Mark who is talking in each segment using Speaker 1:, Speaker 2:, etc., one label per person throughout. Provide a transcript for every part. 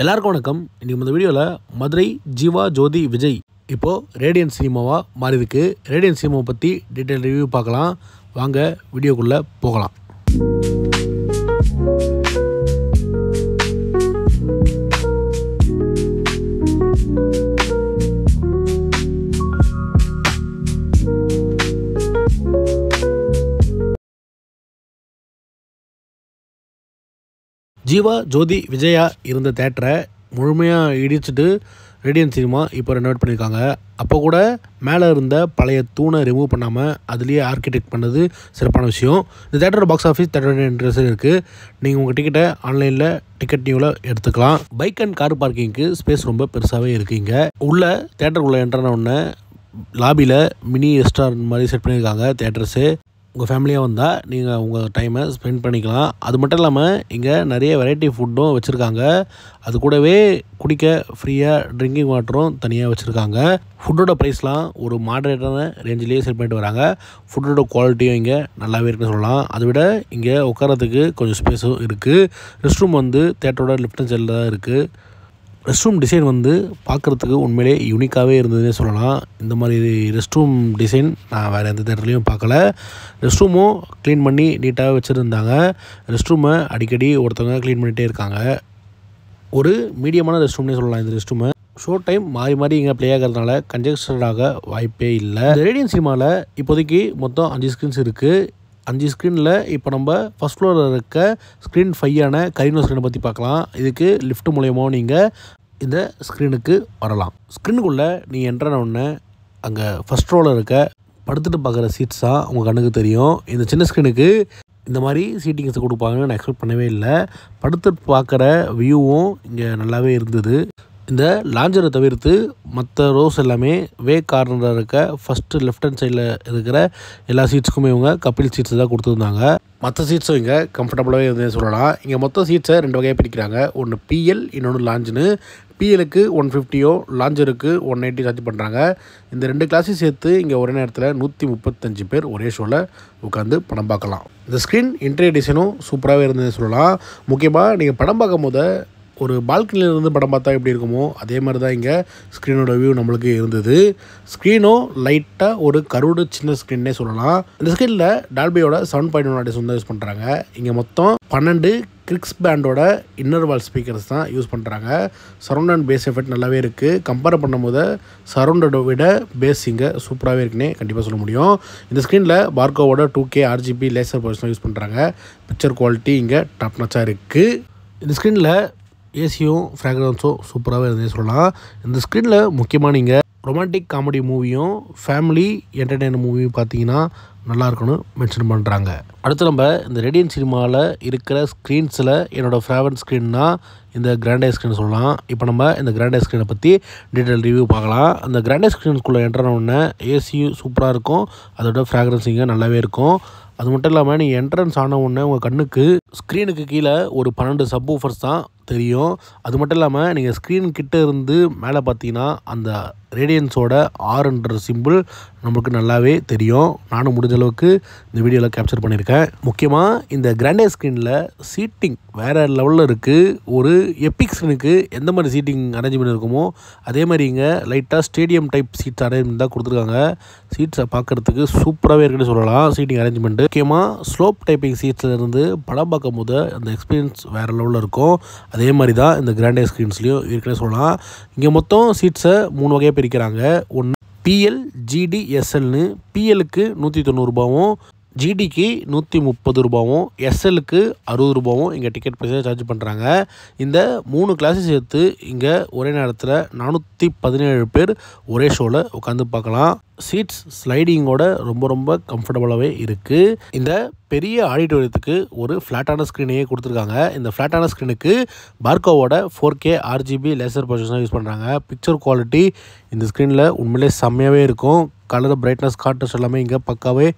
Speaker 1: எல்லாருக்கும் வணக்கம். இன்றைக்கி இந்த வீடியோவில் மதுரை ஜீவா ஜோதி விஜய் இப்போது ரேடியன்ட் சினிமாவாக மாறியிருக்கு. ரேடியன்ட் சினிமாவை பற்றி டீட்டெயில் ரிவ்யூ பார்க்கலாம். வாங்க வீடியோக்குள்ளே போகலாம். ஜீவா ஜோதி விஜயா இருந்த தேட்டரை முழுமையாக இடிச்சிட்டு ரேடியன்ட் சினிமா இப்போ ரெனோவேட் பண்ணியிருக்காங்க. அப்போ கூட மேலே இருந்த பழைய தூணை ரிமூவ் பண்ணாமல் அதுலேயே ஆர்கிடெக்ட் பண்ணது சிறப்பான விஷயம். இந்த தேட்டரோட பாக்ஸ் ஆஃபீஸ் 39 இன்ட்ரெஸ்ட் இருக்குது. நீங்கள் உங்கள் டிக்கெட்டை ஆன்லைனில் டிக்கெட் நியூவில் எடுத்துக்கலாம். பைக் அண்ட் கார் பார்க்கிங்க்கு ஸ்பேஸ் ரொம்ப பெருசாகவே இருக்குங்க. உள்ள தேட்டருக்குள்ளே என்ட்ரான உடனே லாபியில் மினி ரெஸ்டாரண்ட் மாதிரி செட் பண்ணியிருக்காங்க தேட்டர்ஸு. உங்கள் ஃபேமிலியாக வந்தால் நீங்கள் உங்கள் டைமை ஸ்பெண்ட் பண்ணிக்கலாம். அது மட்டும் இல்லாமல் இங்கே நிறைய வெரைட்டி ஃபுட்டும் வச்சுருக்காங்க. அது கூடவே குடிக்க ஃப்ரீயாக ட்ரிங்கிங் வாட்டரும் தனியாக வச்சுருக்காங்க. ஃபுட்டோட ப்ரைஸ்லாம் ஒரு மாடரேட்டான ரேஞ்சிலேயே செட் பண்ணிட்டு வராங்க. ஃபுட்டோட குவாலிட்டியும் இங்கே நல்லாவே இருக்குன்னு சொல்லலாம். அதை விட இங்கே உட்காரத்துக்கு கொஞ்சம் ஸ்பேஸும் இருக்குது. ரெஸ்ட் ரூம் வந்து தேட்டரோட லெஃப்ட் ஹேண்ட் சைடில் தான் இருக்குது. ரெஸ்ட் ரூம் டிசைன் வந்து பார்க்குறதுக்கு உண்மையிலே யூனிக்காகவே இருந்ததுன்னே சொல்லலாம். இந்த மாதிரி ரெஸ்ட் ரூம் டிசைன் நான் வேறு எந்த தேட்டர்லையும் பார்க்கல. ரெஸ்ட் ரூமும் க்ளீன் பண்ணி நீட்டாக வச்சுருந்தாங்க. ரெஸ்ட் ரூமை அடிக்கடி ஒருத்தவங்க க்ளீன் பண்ணிகிட்டே இருக்காங்க. ஒரு மீடியமான ரெஸ்ட் ரூம்னே சொல்லலாம் இந்த ரெஸ்ட் ரூமை. ஷோ டைம் மாறி மாறி இங்கே ப்ளே ஆகிறதுனால கன்ஜெஸ்டடாக வாய்ப்பே இல்லை. ரேடியன்ட் சினிமாவில் இப்போதைக்கு மொத்தம் 5 ஸ்க்ரீன்ஸ் இருக்குது. 5 ஸ்க்ரீனில் இப்போ நம்ம ஃபஸ்ட் ஃப்ளோரில் இருக்க ஸ்க்ரீன் 5 கரீனோ ஸ்க்ரீனை பற்றி பார்க்கலாம். இதுக்கு லிஃப்ட் மூலயமா நீங்கள் இந்த ஸ்க்ரீனுக்கு வரலாம். ஸ்க்ரீனுக்குள்ளே நீங்கள் என்ட்ரான உடனே அங்கே ஃபஸ்ட் ரோவில் இருக்க படுத்துட்டு பார்க்குற சீட்ஸ் தான் உங்கள் கண்ணுக்கு தெரியும். இந்த சின்ன ஸ்க்ரீனுக்கு இந்த மாதிரி சீட்டிங்ஸ் கொடுப்பாங்கன்னு நான் எக்ஸ்பெக்ட் பண்ணவே இல்லை. படுத்து பார்க்குற வியூவும் இங்கே நல்லாவே இருந்தது. இந்த லாஞ்சரை தவிர்த்து மற்ற ரோஸ் எல்லாமே வே கார்னரில் இருக்க ஃபஸ்ட்டு லெஃப்ட் ஹேண்ட் சைடில் இருக்கிற எல்லா சீட்ஸுக்குமே இவங்க கப்பிள் சீட்ஸ் தான் கொடுத்துருந்தாங்க. மற்ற சீட்ஸும் இங்கே கம்ஃபர்டபுளாகவே இருந்ததுன்னு சொல்லலாம். இங்கே மொத்தம் சீட்ஸை 2 வகையாக பிரிக்கிறாங்க. ஒன்று பிஎல், இன்னொன்று லாஞ்சுன்னு. பிஎலுக்கு 150 லாஞ்சருக்கு 180 சார்ஜ் பண்ணுறாங்க. இந்த 2 கிளாஸையும் சேர்த்து இங்கே ஒரே நேரத்தில் 135 பேர் ஒரே ஷோவில் உட்காந்து படம் பார்க்கலாம். இந்த ஸ்க்ரீன் இன்டீரியர் டிசைனும் சூப்பராகவே இருந்ததுன்னு சொல்லலாம். முக்கியமாக நீங்கள் படம் பார்க்கும் போது ஒரு பால்கனியிலேருந்து படம் பார்த்தா எப்படி இருக்குமோ அதே மாதிரி தான் இங்கே ஸ்க்ரீனோட வியூ நம்மளுக்கு இருந்தது. ஸ்க்ரீனும் லைட்டாக ஒரு கருடு சின்ன ஸ்க்ரீன்னே சொல்லலாம். இந்த ஸ்க்ரீனில் டால்பியோட 7.1 ஆடியோஸ் வந்து யூஸ் பண்ணுறாங்க. இங்கே மொத்தம் 12 கிரிக்ஸ் பேண்டோட இன்னர் வால் ஸ்பீக்கர்ஸ் தான் யூஸ் பண்ணுறாங்க. சரௌண்ட் அண்ட் பேஸ் எஃபெக்ட் நல்லாவே இருக்குது. கம்பேர் பண்ணும்போது சரௌண்டை விட பேஸ் இங்கே சூப்பராகவே இருக்குன்னே கண்டிப்பாக சொல்ல முடியும். இந்த ஸ்க்ரீனில் பார்கோவோட 2K RGB laser projection use பண்ணுறாங்க. பிக்சர் குவாலிட்டி இங்கே டாப் நாச்சாக இருக்குது. இந்த ஸ்க்ரீனில் ஏசியும் ஃப்ராக்ரன்ஸும் சூப்பராகவே இருந்தே சொல்லலாம். இந்த ஸ்க்ரீனில் முக்கியமாக நீங்கள் ரொமான்டிக் காமெடி மூவியும் ஃபேமிலி என்டர்டெயின்மெண்ட் மூவியும் பார்த்தீங்கன்னா நல்லாயிருக்குன்னு மென்ஷன் பண்ணுறாங்க. அடுத்து நம்ம இந்த ரேடியன்ட் சினிமாவில் இருக்கிற ஸ்க்ரீன்ஸில் என்னோடய ஃபேவரட் ஸ்க்ரீன்னா இந்த கிராண்டை ஸ்க்ரீன் சொல்லலாம். இப்போ நம்ம இந்த கிராண்டை ஸ்க்ரீனை பற்றி டீட்டெயில் ரிவ்யூ பார்க்கலாம். அந்த கிராண்டை ஸ்க்ரீன்ஸ்குள்ளே என்ட்ரான உடனே ஏசியும் சூப்பராக இருக்கும். அதோட ஃப்ராக்ரன்ஸ் இங்கே நல்லாவே இருக்கும். அது மட்டும் இல்லாமல் நீங்கள் என்ட்ரன்ஸ் ஆன உடனே உங்கள் கண்ணுக்கு ஸ்க்ரீனுக்கு கீழே ஒரு 12 சப் ஊஃபர்ஸ் தான் தெரியும். அது மட்டும் இல்லாமல் நீங்கள் ஸ்க்ரீன் கிட்டே இருந்து மேலே பார்த்தீங்கன்னா அந்த ரேடியன்ஸோட ஆர்ன்ற சிம்பிள் நம்மளுக்கு நல்லாவே தெரியும். நானும் முடிஞ்ச அளவுக்கு இந்த வீடியோவில் கேப்சர் பண்ணியிருக்கேன். முக்கியமாக இந்த கிராண்டே ஸ்க்ரீனில் சீட்டிங் வேறு லெவலில் இருக்குது. ஒரு எப்பிக் ஸ்க்ரீனுக்கு எந்த மாதிரி சீட்டிங் அரேஞ்ச்மெண்ட் இருக்குமோ அதே மாதிரி இங்கே லைட்டாக ஸ்டேடியம் டைப் சீட்ஸ் அரேஞ்ச்மெண்ட் தான் கொடுத்துருக்காங்க. சீட்ஸை பார்க்குறதுக்கு சூப்பராகவே இருக்குன்னு சொல்லலாம். சீட்டிங் அரேஞ்ச்மெண்ட்டு முக்கியமாக ஸ்லோப் டைப்பிங் சீட்ஸில் இருந்து படம் பார்க்கும் போது அந்த எக்ஸ்பீரியன்ஸ் வேறு லெவலில் இருக்கும். அதே மாதிரி தான் இந்த கிராண்டே ஸ்க்ரீன்ஸ்லையும் இருக்குன்னு சொல்லலாம். இங்கே மொத்தம் சீட்ஸை 3 வகையாக பிரிக்கிறாங்க. ஒன்று பிஎல், ஜிடி, எஸ்எல்னு. பிஎலுக்கு 190 ரூபாவும், ஜிடிக்கு 130 ரூபாவும், எஸ்எல்லுக்கு 60 ரூபாவும் இங்கே டிக்கெட் ப்ரைஸாக சார்ஜ் பண்ணுறாங்க. இந்த 3 கிளாஸை சேர்த்து இங்கே ஒரே நேரத்தில் 417 பேர் ஒரே ஷோவில் உட்காந்து பார்க்கலாம். சீட்ஸ் ஸ்லைடிங்கோட ரொம்ப கம்ஃபர்டபுளாகவே இருக்குது. இந்த பெரிய ஆடிட்டோரியத்துக்கு ஒரு ஃப்ளாட்டான ஸ்க்ரீனையே கொடுத்துருக்காங்க. இந்த ஃப்ளாட்டான ஸ்க்ரீனுக்கு பார்கோவோட 4K RGB laser projection use பண்ணுறாங்க. பிக்சர் குவாலிட்டி இந்த ஸ்க்ரீனில் உண்மையிலே செம்மையாகவே இருக்கும். கலர் பிரைட்னஸ் கார்டர்ஸ் எல்லாமே இங்கே பக்காவே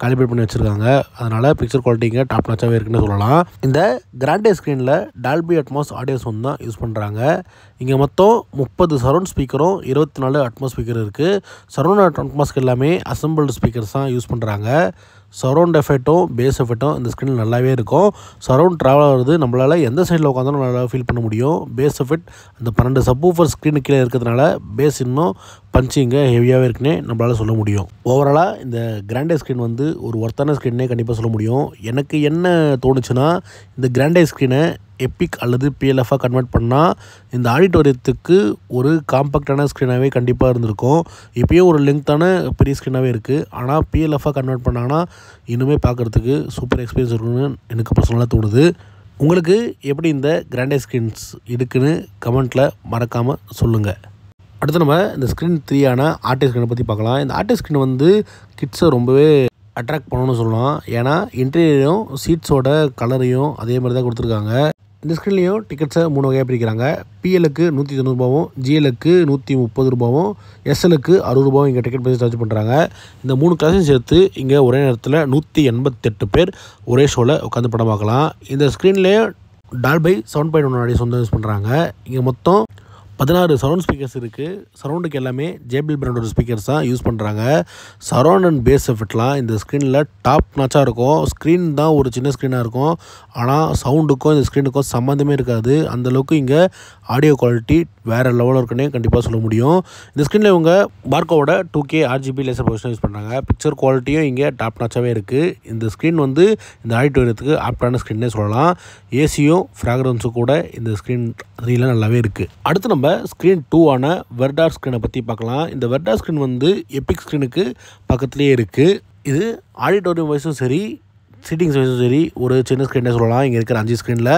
Speaker 1: காலிப்ரேட் பண்ணி வச்சுருக்காங்க. அதனால் பிக்சர் குவாலிட்டி இங்கே டாப் நாச்சாகவே இருக்குன்னு சொல்லலாம். இந்த கிராண்டே ஸ்க்ரீனில் டால்பி அட்மாஸ் ஆடியோ சவுண்ட் தான் யூஸ் பண்ணுறாங்க. இங்கே மொத்தம் 30 சரௌண்ட் ஸ்பீக்கரும் 24 அட்மாஸ் ஸ்பீக்கர் இருக்குது. சரௌண்ட் அட்மாஸ்க்கு எல்லாமே அசம்பிள்டு ஸ்பீக்கர்ஸ் தான் யூஸ் பண்ணுறாங்க. சரௌண்ட் எஃபெக்ட்டும் பேஸ் எஃபெக்ட்டும் இந்த ஸ்க்ரீனில் நல்லாவே இருக்கும். சரௌண்ட் ட்ராவல் ஆகிறது நம்மளால் எந்த சைடில் உட்காந்தாலும் நல்லா ஃபீல் பண்ண முடியும். பேஸ் எஃபெக்ட் அந்த 12 சப்வூஃபர் ஸ்க்ரீனு கீழே இருக்கிறதுனால பேஸ் இன்னும் பஞ்சிங்க ஹெவியாகவே இருக்குன்னே நம்மளால் சொல்ல முடியும். ஓவராலாக இந்த கிராண்டே ஸ்க்ரீன் வந்து ஒரு ஒர்த்தான ஸ்க்ரீனே கண்டிப்பாக சொல்ல முடியும். எனக்கு என்ன தோணுச்சுன்னா, இந்த கிராண்டே ஸ்க்ரீனை எப்பிக் அல்லது பிஎல்எஃபாக கன்வெர்ட் பண்ணால் இந்த ஆடிட்டோரியத்துக்கு ஒரு காம்பேக்டான ஸ்க்ரீனாகவே கண்டிப்பாக இருந்திருக்கும். இப்போயும் ஒரு லெங்க்த்தான பெரிய ஸ்க்ரீனாகவே இருக்குது. ஆனால் பிஎல்எஃபாக கன்வெர்ட் பண்ணாங்கன்னா இன்னுமே பார்க்குறதுக்கு சூப்பர் எக்ஸ்பீரியன்ஸ் இருக்குன்னு எனக்கு பர்சனலாக தோணுது. உங்களுக்கு எப்படி இந்த கிராண்டே ஸ்க்ரீன்ஸ் இருக்குன்னு கமெண்ட்டில் மறக்காமல் சொல்லுங்கள். அடுத்து நம்ம இந்த ஸ்க்ரீன் 3 ஆர்டி ஸ்க்ரீனை பற்றி பார்க்கலாம். இந்த ஆர்டி ஸ்க்ரீன் வந்து கிட்ஸை ரொம்பவே அட்ராக்ட் பண்ணணும்னு சொல்லலாம். ஏன்னா இன்டீரியரும் சீட்ஸோட கலரையும் அதே மாதிரி தான் கொடுத்துருக்காங்க. இந்த ஸ்க்ரீன்லேயும் டிக்கெட்ஸை 3 வகையாக பிரிக்கிறாங்க. பிஎலுக்கு 190 ரூபாவும், ஜிஎலுக்கு 130 ரூபாவும், எஸ்எலுக்கு 60 ரூபாவும் இங்கே டிக்கெட் பற்றி சார்ஜ் பண்ணுறாங்க. இந்த 3 கிளாஸையும் சேர்த்து இங்கே ஒரே நேரத்தில் 188 பேர் ஒரே ஷோவில் உட்காந்து படம் பார்க்கலாம். இந்த ஸ்க்ரீன்லேயே டால்பை 7.1 ஆடியோ சொந்தம் யூஸ் பண்ணுறாங்க. இங்கே மொத்தம் 16 சரௌண்ட் ஸ்பீக்கர்ஸ் இருக்குது. சரௌண்டுக்கு எல்லாமே JBL பிராண்டோட ஸ்பீக்கர்ஸ் தான் யூஸ் பண்ணுறாங்க. சரௌண்ட் அண்ட் பேஸ் எஃபெக்ட்லாம் இந்த ஸ்க்ரீனில் டாப் நாச்சாக இருக்கும். ஸ்க்ரீன் தான் ஒரு சின்ன ஸ்க்ரீனாக இருக்கும். ஆனால் சவுண்டுக்கும் இந்த ஸ்க்ரீனுக்கும் சம்மந்தமே இருக்காது. அந்தளவுக்கு இங்கே ஆடியோ குவாலிட்டி வேறு லெவலில் இருக்குன்னே கண்டிப்பாக சொல்ல முடியும். இந்த ஸ்க்ரீனில் இவங்க பார்க்கோவோட 2K RGB laser projection use பண்ணுறாங்க. பிக்சர் குவாலிட்டியும் இங்கே டாப் நாச்சாகவே இருக்குது. இந்த ஸ்க்ரீன் வந்து இந்த ஆடிட்டோரியத்துக்கு ஆப்டான ஸ்க்ரீன்னே சொல்லலாம். ஏசியும் ஃப்ராக்ரன்ஸும் கூட இந்த ஸ்க்ரீன் 3ல நல்லாவே இருக்குது. அடுத்து நம்ம ஸ்க்ரீன் 2 வெர்டார் ஸ்க்ரீனை பற்றி பார்க்கலாம். இந்த வெர்டார் ஸ்க்ரீன் வந்து எப்பிக் ஸ்க்ரீனுக்கு பக்கத்துலேயே இருக்குது. இது ஆடிட்டோரியம் வைஸும் சரி, சீட்டிங்ஸ் வைஸும் சரி ஒரு சின்ன ஸ்க்ரீனே சொல்லலாம். இங்கே இருக்கிற 5 ஸ்க்ரீனில்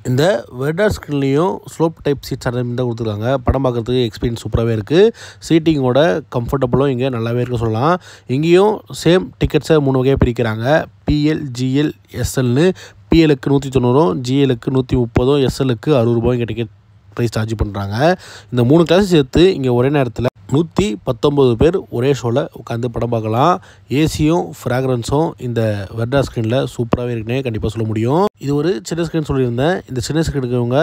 Speaker 1: இந்த வெர்டார் ஸ்க்ரீன்லேயும் ஸ்லோப் டைப் சீட்ஸ் அரேஞ்ச் தான் கொடுத்துருக்காங்க. படம் பார்க்குறதுக்கு எக்ஸ்பீரியன்ஸ் சூப்பராகவே இருக்குது. சீட்டிங்கோட கம்ஃபர்டபுளும் இங்கே நல்லாவே இருக்க சொல்லலாம். இங்கேயும் சேம் டிக்கெட்ஸை 3 வகையாக பிரிக்கிறாங்க. PL, GL, எஸ்எல்னு. பிஎலுக்கு 190, ஜிஎலுக்கு 130, எஸ்எலுக்கு 60 ரூபாய் இங்கே டிக்கெட் ப்ரைஸ் சார்ஜ் பண்ணுறாங்க. இந்த 3 கிளாஸ் சேர்த்து இங்கே ஒரே நேரத்தில் 119 பேர் ஒரே ஷோவில் உட்காந்து படம் பார்க்கலாம். ஏசியும் ஃப்ராக்ரன்ஸும் இந்த வெர்டா ஸ்க்ரீனில் சூப்பராகவே இருக்குன்னே கண்டிப்பாக சொல்ல முடியும். இது ஒரு சின்ன ஸ்க்ரீன் சொல்லியிருந்தேன். இந்த சின்ன ஸ்க்ரீனுக்கு இவங்க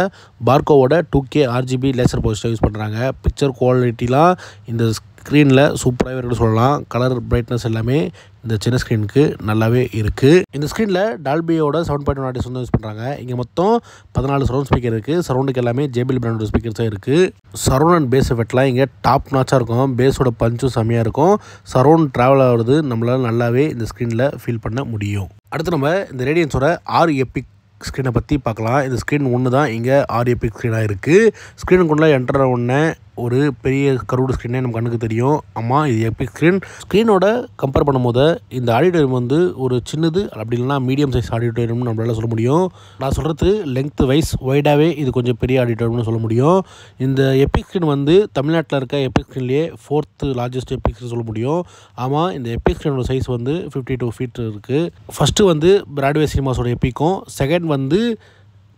Speaker 1: பார்க்கோவோட 2K RGB laser projector use பண்ணுறாங்க. பிக்சர் குவாலிட்டிலாம் இந்த ஸ்க்ரீனில் சூப்பராகவே இருக்குன்னு சொல்லலாம். கலர் பிரைட்னஸ் எல்லாமே இந்த சின்ன ஸ்க்ரீனுக்கு நல்லாவே இருக்குது. இந்த ஸ்க்ரீனில் டால்பியோட 7.1 ஆடியோ சொந்தம் யூஸ் பண்ணுறாங்க. இங்கே மொத்தம் 14 சரௌண்ட் ஸ்பீக்கர் இருக்குது. சரௌண்டுக்கு எல்லாமே JBL பிராண்டோட ஸ்பீக்கர்ஸாக இருக்குது. சரௌண்ட் அண்ட் பேஸ் எஃபெக்ட்லாம் இங்கே டாப் நாச்சாக இருக்கும். பேஸோட பஞ்சும் செம்மையாக இருக்கும். சரௌண்ட் ட்ராவல் ஆகிறது நம்மளால் நல்லாவே இந்த ஸ்க்ரீனில் ஃபீல் பண்ண முடியும். அடுத்து நம்ம இந்த ரேடியன்ஸோட 6 எப்பிக் ஸ்க்ரீனை பற்றி பார்க்கலாம். இந்த ஸ்க்ரீன் 1 தான் இங்கே 6 எப்பிக் ஸ்க்ரீனாக இருக்குது. ஸ்க்ரீனுக்குள்ளே என்டர் ஒன்று ஒரு பெரிய கருவுடு ஸ்க்ரீனே நம்ம கண்ணுக்கு தெரியும். ஆமாம், இது எப்பிக் ஸ்க்ரீனோட கம்பேர் பண்ணும்போது இந்த ஆடிட்டோரியம் வந்து ஒரு சின்னது அப்படி இல்லைனா மீடியம் சைஸ் ஆடிட்டோரியம்னு நம்மளால் சொல்ல முடியும். நான் சொல்கிறது லெங்த் வைஸ் வைடாகவே இது கொஞ்சம் பெரிய ஆடிட்டோரியம்னு சொல்ல முடியும். இந்த எப்பிக் ஸ்க்ரீன் வந்து தமிழ்நாட்டில் இருக்க எப்பிக் ஸ்க்ரீன்லேயே 4th லார்ஜஸ்ட் எப்பிக் ஸ்க்ரீன் சொல்ல முடியும். ஆமாம், இந்த எப்பிக் ஸ்க்ரீனோட சைஸ் வந்து 52 ஃபீட் இருக்குது. ஃபஸ்ட்டு வந்து பிராட்வே சினிமாஸோட எப்பிக்கும், செகண்ட் வந்து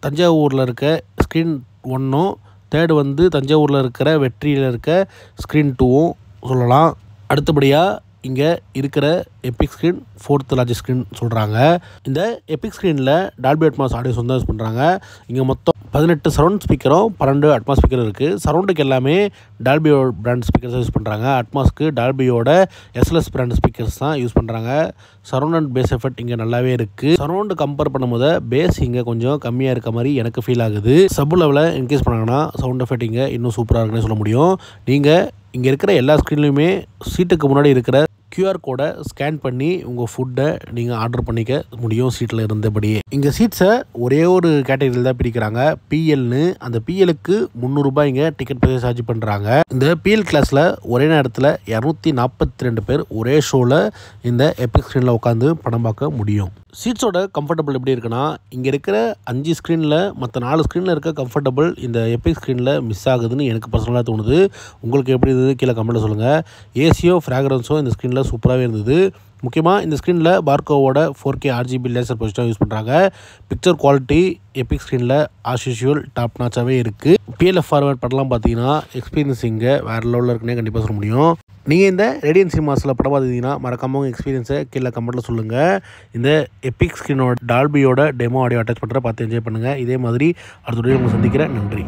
Speaker 1: தஞ்சாவூரில் இருக்க ஸ்க்ரீன் 1ம், தேர்டு வந்து தஞ்சாவூரில் இருக்கிற வெற்றியில் இருக்க ஸ்க்ரீன் 2ம் சொல்லலாம். அடுத்தபடியாக இங்கே இருக்கிற epic screen 4th largest screen சொல்கிறாங்க. இந்த எப்பிக் ஸ்க்ரீனில் டால்பி அட்மாஸ் ஆடியோ சொந்தம் யூஸ் பண்ணுறாங்க. இங்கே மொத்தம் 18 சரௌண்ட் ஸ்பீக்கரும் 12 அட்மாஸ் ஸ்பீக்கரும் இருக்குது. சரௌண்டுக்கு எல்லாமே டால்பியோ பிராண்ட் ஸ்பீக்கர்ஸ் யூஸ் பண்ணுறாங்க. அட்மாஸ்க்கு டால்பியோட SLS பிராண்ட் ஸ்பீக்கர்ஸ் தான் யூஸ் பண்ணுறாங்க. சரௌண்ட் அண்ட் பேஸ் எஃபெக்ட் இங்கே நல்லாவே இருக்குது. சரௌண்டு கம்பேர் பண்ணும்போது பேஸ் இங்கே கொஞ்சம் கம்மியாக இருக்க மாதிரி எனக்கு ஃபீல் ஆகுது. சப் லெவலில் இன்க்ரீஸ் பண்ணாங்கன்னா சவுண்ட் எஃபெக்ட் இங்கே இன்னும் சூப்பராக இருக்குன்னு சொல்ல முடியும். நீங்கள் இங்கே இருக்கிற எல்லா ஸ்க்ரீன்லையுமே சீட்டுக்கு முன்னாடி இருக்கிற QR கோடை ஸ்கேன் பண்ணி உங்கள் ஃபுட்டை நீங்கள் ஆர்டர் பண்ணிக்க முடியும் சீட்டில் இருந்தபடியே. இங்கே சீட்ஸை ஒரே ஒரு கேட்டகரியில் தான் பிரிக்கிறாங்க. பிஎல்னு. அந்த பிஎலுக்கு 300 ரூபாய் இங்கே டிக்கெட் பைசா சார்ஜ் பண்ணுறாங்க. இந்த பிஎல் கிளாஸில் ஒரே நேரத்தில் 242 பேர் ஒரே ஷோவில் இந்த எப்பிக் ஸ்க்ரீனில் உட்காந்து படம் பார்க்க முடியும். சீட்ஸோட கம்ஃபர்டபுள் எப்படி இருக்குன்னா, இங்கே இருக்கிற 5 ஸ்க்ரீனில் மற்ற 4 ஸ்க்ரீனில் இருக்க கம்ஃபர்டபுள் இந்த எப்பிக் ஸ்க்ரீனில் மிஸ் ஆகுதுன்னு எனக்கு பர்சனலாக தோணுது. உங்களுக்கு எப்படி இருந்தது கீழே கமெண்ட்டில் சொல்லுங்கள். ஏசியோ ஃப்ராக்ரன்ஸோ இந்த ஸ்க்ரீனில் சூப்பராகவே இருந்தது. முக்கியமாக இந்த ஸ்க்ரீனில் பார்க்கோவோட 4K RGB laser projector use பண்ணுறாங்க. பிக்சர் குவாலிட்டி எப்பிக் ஸ்க்ரீனில் ஆஸ் யூஷுவல் டாப் நாச்சாகவே இருக்குது. PLF ஃபார்மேட் படம்லாம் பார்த்தீங்கன்னா எக்ஸ்பீரியன்ஸ் இங்கே வேறு லெவலில் இருக்குன்னே கண்டிப்பாக சொல்ல முடியும். நீங்கள் இந்த ரேடியன் சினிமாஸில் படம் பார்த்துக்கிட்டிங்கன்னா மறக்காம உங்கள் எக்ஸ்பீரியன்ஸை கீழே கமெண்ட்டில் சொல்லுங்கள். இந்த எப்பிக் ஸ்க்ரீனோட டால்பியோட டெமோ ஆடியோ அட்டாச் பண்ணுற பார்த்து என்ஜாய் பண்ணுங்கள். இதே மாதிரி அடுத்த வீடியோ உங்களை சந்திக்கிறேன். நன்றி.